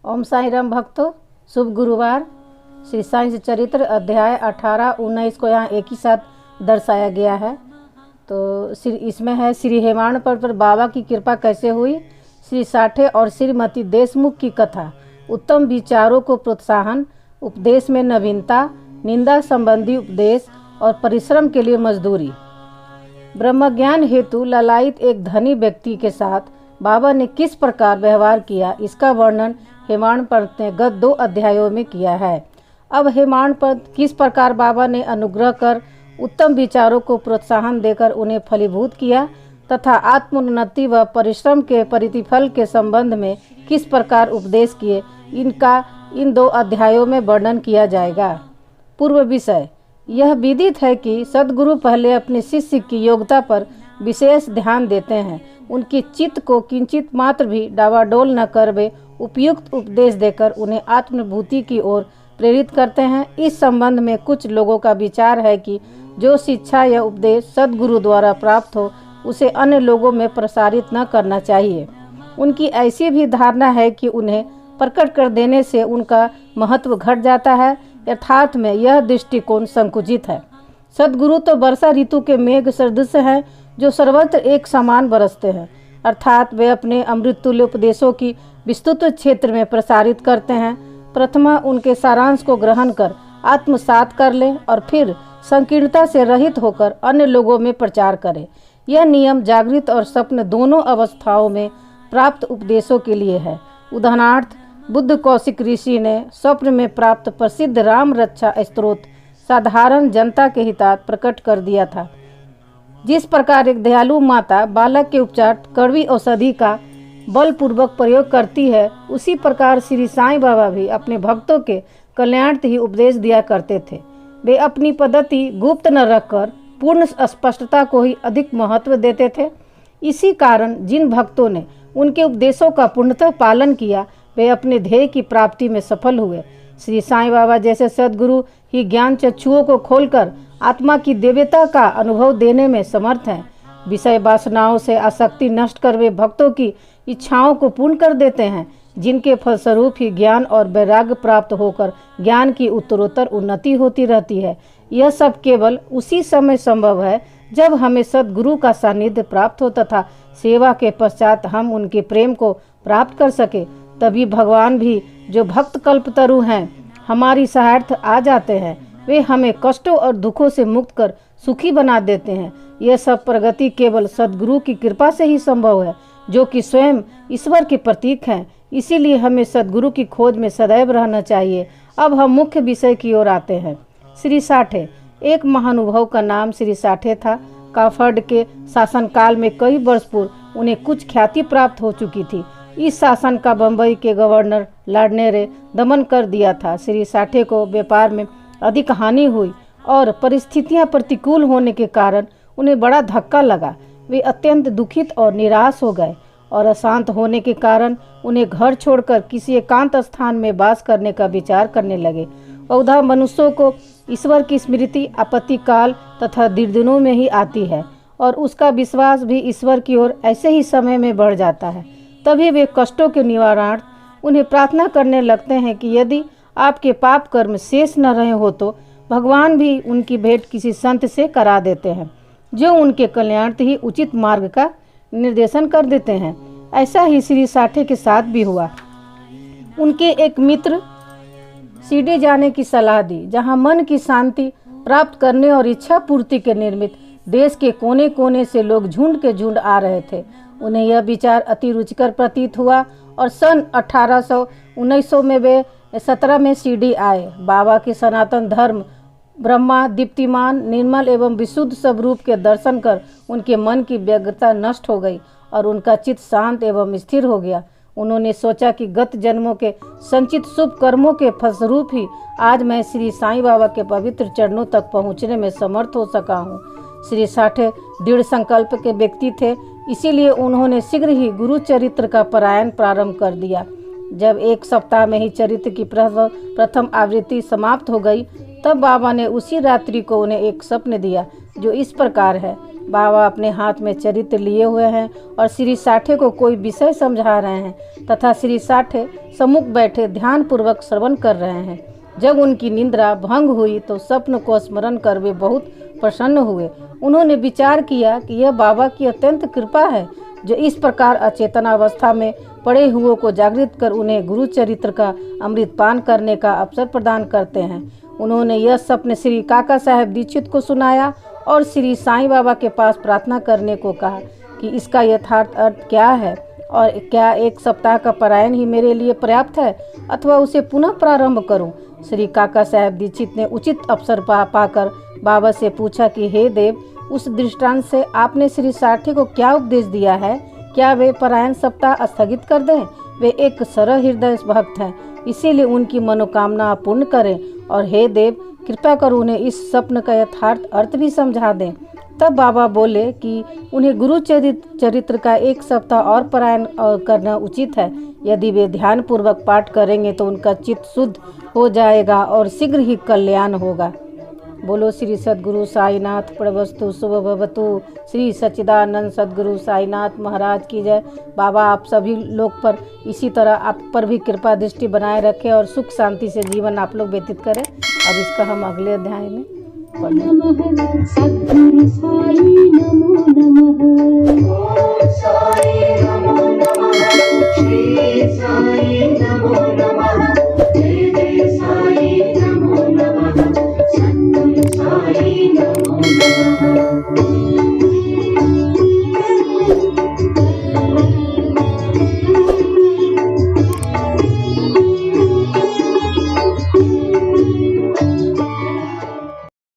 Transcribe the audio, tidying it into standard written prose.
ओम साई राम भक्तों, शुभ गुरुवार। श्री साई चरित्र अध्याय 18-19 को यहाँ एक ही साथ दर्शाया गया है। तो इसमें है श्री हेमाड़ पर बाबा की कृपा कैसे हुई, श्री साठे और श्रीमती देशमुख की कथा, उत्तम विचारों को प्रोत्साहन, उपदेश में नवीनता, निंदा संबंधी उपदेश और परिश्रम के लिए मजदूरी। ब्रह्मज्ञान हेतु ललायित एक धनी व्यक्ति के साथ बाबा ने किस प्रकार व्यवहार किया, इसका वर्णन हेमाड़ पंत ने गत 2 अध्यायों में किया है। अब हेमाड़ पंत किस प्रकार बाबा ने अनुग्रह कर उत्तम विचारों को प्रोत्साहन देकर उन्हें फलीभूत किया तथा आत्मोन्नति व परिश्रम के प्रतिफल के संबंध में किस प्रकार उपदेश किए, इनका इन 2 अध्यायों में वर्णन किया जाएगा। पूर्व विषय, यह विदित है कि सद्गुरु पहले अपने शिष्य की योग्यता पर विशेष ध्यान देते हैं, उनकी चित्त को किंचित मात्र भी डावाडोल न कर वे उपयुक्त उपदेश देकर उन्हें आत्मनुभूति की ओर प्रेरित करते हैं। इस संबंध में कुछ लोगों का विचार है कि जो शिक्षा या उपदेश सद्गुरु द्वारा प्राप्त हो उसे अन्य लोगों में प्रसारित न करना चाहिए। उनकी ऐसी भी धारणा है कि उन्हें प्रकट कर देने से उनका महत्व घट जाता है। यथार्थ में यह दृष्टिकोण संकुचित है। सद्गुरु तो वर्षा ऋतु के मेघ सदृश हैं जो सर्वत्र एक समान बरसते हैं, अर्थात वे अपने अमृततुल्य उपदेशों की विस्तृत क्षेत्र में प्रसारित करते हैं। प्रथमा उनके सारांश को ग्रहण कर आत्मसात कर लें और फिर संकीर्णता से रहित होकर अन्य लोगों में प्रचार करें। यह नियम जागृत और स्वप्न दोनों अवस्थाओं में प्राप्त उपदेशों के लिए है। उदाहरणार्थ, बुद्ध कौशिक ऋषि ने स्वप्न में प्राप्त प्रसिद्ध राम रक्षा स्तोत्र साधारण जनता के हितार्थ प्रकट कर दिया था। जिस प्रकार एक दयालु माता बालक के उपचार कड़वी औषधि का बलपूर्वक प्रयोग करती है, उसी प्रकार श्री साईं बाबा भी अपने भक्तों के कल्याणार्थ ही उपदेश दिया करते थे। वे अपनी पद्धति गुप्त न रखकर पूर्ण स्पष्टता को ही अधिक महत्व देते थे। इसी कारण जिन भक्तों ने उनके उपदेशों का पूर्णतः पालन किया, वे अपने ध्येय की प्राप्ति में सफल हुए। श्री साईं बाबा जैसे सद्गुरु ही ज्ञान चक्षुओं को खोलकर आत्मा की दिव्यता का अनुभव देने में समर्थ हैं। विषय वासनाओं से आसक्ति नष्ट कर वे भक्तों की इच्छाओं को पूर्ण कर देते हैं, जिनके फलस्वरूप ही ज्ञान और वैराग्य प्राप्त होकर ज्ञान की उत्तरोत्तर उन्नति होती रहती है। यह सब केवल उसी समय संभव है जब हमें सद्गुरु का सानिध्य प्राप्त हो तथा सेवा के पश्चात हम उनके प्रेम को प्राप्त कर सके। तभी भगवान भी जो भक्त कल्पतरु हैं हमारी सहायता आ जाते हैं। वे हमें कष्टों और दुखों से मुक्त कर सुखी बना देते हैं। यह सब प्रगति केवल सद्गुरु की कृपा से ही संभव है, जो कि स्वयं ईश्वर के प्रतीक हैं। इसीलिए हमें सद्गुरु की खोज में सदैव रहना चाहिए। अब हम मुख्य विषय की ओर आते हैं। श्री साठे, एक महानुभव का नाम श्री साठे था। काफड़ के शासनकाल में कई वर्ष पूर्व उन्हें कुछ ख्याति प्राप्त हो चुकी थी। इस शासन का बम्बई के गवर्नर लार्डने ने दमन कर दिया था। श्री साठे को व्यापार में अधिक हानि हुई और परिस्थितियां प्रतिकूल होने के कारण उन्हें बड़ा धक्का लगा। वे अत्यंत दुखित और निराश हो गए और अशांत होने के कारण उन्हें घर छोड़कर किसी एकांत स्थान में वास करने का विचार करने लगे। बहुधा मनुष्यों को ईश्वर की स्मृति आपत्ति काल तथा दुर्दिनों में ही आती है और उसका विश्वास भी ईश्वर की ओर ऐसे ही समय में बढ़ जाता है। तभी वे कष्टों के निवारणार्थ उन्हें प्रार्थना करने लगते हैं कि यदि आपके पाप कर्म शेष न रहे हो तो भगवान भी उनकी भेंट किसी संत से करा देते हैं, जो उनके कल्याणार्थ ही उचित मार्ग का निर्देशन कर देते हैं। ऐसा ही श्री साठे के साथ भी हुआ। उनके एक मित्र शिरडी जाने की सलाह दी, जहां मन की शांति प्राप्त करने और इच्छा पूर्ति के निर्मित देश के कोने कोने से लोग झुंड के झुंड आ रहे थे। उन्हें यह विचार अति रुचिकर प्रतीत हुआ और सन 1900 में वे 17 में शिरडी आए। बाबा के सनातन धर्म ब्रह्मा दीप्तिमान निर्मल एवं विशुद्ध स्वरूप के दर्शन कर उनके मन की व्यग्रता नष्ट हो गई और उनका चित्त शांत एवं स्थिर हो गया। उन्होंने सोचा कि गत जन्मों के संचित शुभ कर्मों के फलस्वरूप ही आज मैं श्री साईं बाबा के पवित्र चरणों तक पहुंचने में समर्थ हो सका हूं। श्री साठे दृढ़ संकल्प के व्यक्ति थे, इसीलिए उन्होंने शीघ्र ही गुरु चरित्र का पारायण प्रारंभ कर दिया। जब 1 सप्ताह में ही चरित्र की प्रथम आवृत्ति समाप्त हो गई, तब बाबा ने उसी रात्रि को उन्हें एक स्वप्न दिया, जो इस प्रकार है। बाबा अपने हाथ में चरित्र लिए हुए हैं और श्री साठे को कोई विषय समझा रहे हैं तथा श्री साठे सम्मुख बैठे ध्यान पूर्वक श्रवण कर रहे हैं। जब उनकी निद्रा भंग हुई तो स्वप्न को स्मरण कर वे बहुत प्रसन्न हुए। उन्होंने विचार किया कि यह बाबा की अत्यंत कृपा है जो इस प्रकार अचेतनावस्था में पड़े हुओं को जागृत कर उन्हें गुरु चरित्र का अमृत पान करने का अवसर प्रदान करते हैं। उन्होंने यह स्वप्न श्री काका साहेब दीक्षित को सुनाया और श्री साईं बाबा के पास प्रार्थना करने को कहा कि इसका यथार्थ अर्थ क्या है और क्या 1 सप्ताह का पारायण ही मेरे लिए पर्याप्त है अथवा उसे पुनः प्रारंभ करूं। श्री काका साहेब दीक्षित ने उचित अवसर पाकर बाबा से पूछा कि हे देव, उस दृष्टांत से आपने श्री साठे को क्या उपदेश दिया है? क्या वे पारायण सप्ताह स्थगित कर दें? वे एक सरल हृदय भक्त हैं, इसीलिए उनकी मनोकामना पूर्ण करें और हे देव, कृपया कर उन्हें इस स्वप्न का यथार्थ अर्थ भी समझा दें। तब बाबा बोले कि उन्हें गुरु चरित्र का 1 सप्ताह और पारायण करना उचित है। यदि वे ध्यान पूर्वक पाठ करेंगे तो उनका चित्त शुद्ध हो जाएगा और शीघ्र ही कल्याण होगा। बोलो श्री सद्गुरु साईनाथ प्रभस्तु शुभ भवतु। श्री सच्चिदानंद सद्गुरु साईनाथ महाराज की जय। बाबा आप सभी लोग पर इसी तरह आप पर भी कृपा दृष्टि बनाए रखें और सुख शांति से जीवन आप लोग व्यतीत करें। अब इसका हम अगले अध्याय में नमः सद्गुरु साई नमो नमः। साई नमो नमः। श्री साई नमो नमः। जय जय साई नमो नमः। सद्गुरु साई नमो नमः।